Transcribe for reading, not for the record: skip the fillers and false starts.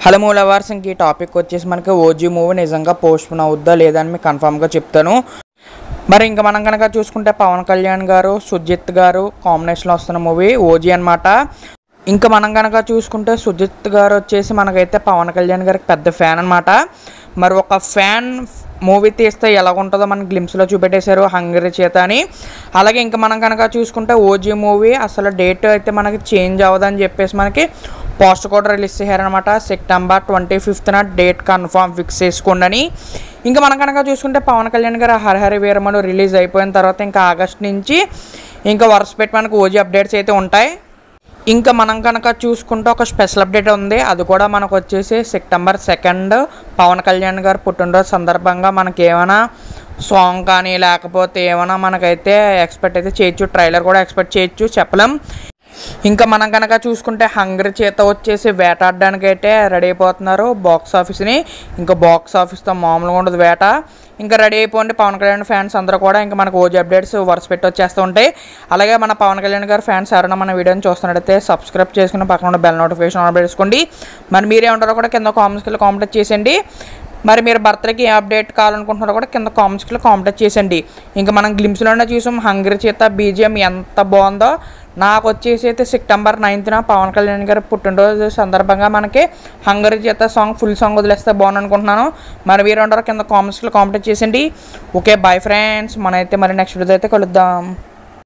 Hello మూలవర్స్, ఇంక ఈ topic వచ్చేసి మనకి ఓజీ మూవీ నిజంగా పోస్ట్పోన్ అవుద్దా లేదా అని మీకు కన్ఫామ్గా చెప్తాను. మరి ఇంకా మనం కనుక చూసుకుంటే పవన్ కళ్యాణ్ గారు, సుజిత్ గారు కాంబినేషన్లో వస్తున్న మూవీ ఓజీ అనమాట. ఇంకా మనం కనుక చూసుకుంటే సుజిత్ గారు వచ్చేసి మనకైతే పవన్ కళ్యాణ్ గారికి పెద్ద ఫ్యాన్ అనమాట. మరి ఒక ఫ్యాన్ మూవీ తీస్తే ఎలాగుంటుందో మనకి గ్లిమ్స్లో చూపెట్టేశారు హంగరీ చేత అని. అలాగే ఇంకా మనం కనుక చూసుకుంటే ఓజీ మూవీ అసలు డేట్ అయితే మనకి చేంజ్ అవ్వదని చెప్పేసి మనకి పోస్టర్ కూడా రిలీజ్ చేశారనమాట. సెప్టెంబర్ 25న డేట్ కన్ఫామ్ ఫిక్స్ చేసుకోండి అని. ఇంకా మనం కనుక చూసుకుంటే పవన్ కళ్యాణ్ గారు హరిహర వీరమలు రిలీజ్ అయిపోయిన తర్వాత ఇంకా ఆగస్ట్ నుంచి ఇంకా వరుస పెట్టి మనకు ఓజీ అప్డేట్స్ అయితే ఉంటాయి. ఇంకా మనం కనుక చూసుకుంటే ఒక స్పెషల్ అప్డేట్ ఉంది. అది కూడా మనకు వచ్చేసి సెప్టెంబర్ 2 పవన్ కళ్యాణ్ గారు పుట్టినరోజు సందర్భంగా మనకి ఏమైనా సాంగ్ కానీ లేకపోతే ఏమైనా మనకైతే ఎక్స్పెక్ట్ అయితే చేయొచ్చు. ట్రైలర్ కూడా ఎక్స్పెక్ట్ చేయొచ్చు, చెప్పలేం. ఇంకా మనం కనుక చూసుకుంటే హంగరీ చేత వచ్చేసి వేటాడడానికి అయితే రెడీ అయిపోతున్నారు బాక్స్ ఆఫీస్ని. ఇంకా బాక్స్ ఆఫీస్తో మామూలుగా ఉండదు వేట. ఇంకా రెడీ అయిపోండి పవన్ కళ్యాణ్ ఫ్యాన్స్ అందరూ కూడా. ఇంకా మనకు ఓజీ అప్డేట్స్ వరుస పెట్టి వచ్చేస్తూ ఉంటాయి. అలాగే మన పవన్ కళ్యాణ్ గారు ఫ్యాన్స్ ఎవరైనా మన వీడియోని చూస్తున్నట్టయితే సబ్స్క్రైబ్ చేసుకుని పక్కన ఉన్న బెల్ నోటిఫికేషన్ ఆన్ చేసుకోండి. మరి మీరేమంటారో కూడా కింద కామెంట్స్కి కామెంట్ చేసేయండి. మరి మీరు బర్త్డేకి ఏ అప్డేట్ కావాలనుకుంటున్నారో కూడా కింద కామెంట్స్కి కామెంట్ చేసేయండి. ఇంకా మనం గ్లిమ్స్లోనే చూసాం హంగరీ చేత బీజిఎం ఎంత బాగుందో. నాకు వచ్చేసి అయితే సెప్టెంబర్ 9న పవన్ కళ్యాణ్ గారు పుట్టినరోజు సందర్భంగా మనకి హంగరీ చేత సాంగ్ ఫుల్ సాంగ్ వదిలేస్తే బాగుంది అనుకుంటున్నాను. మరి మీరు ఉంటారో కింద కామెంట్స్లో కామెంట్ చేసేయండి. Okay, bye friends. మనమైతే మరి నెక్స్ట్ వీడియో అయితే కలుద్దాం.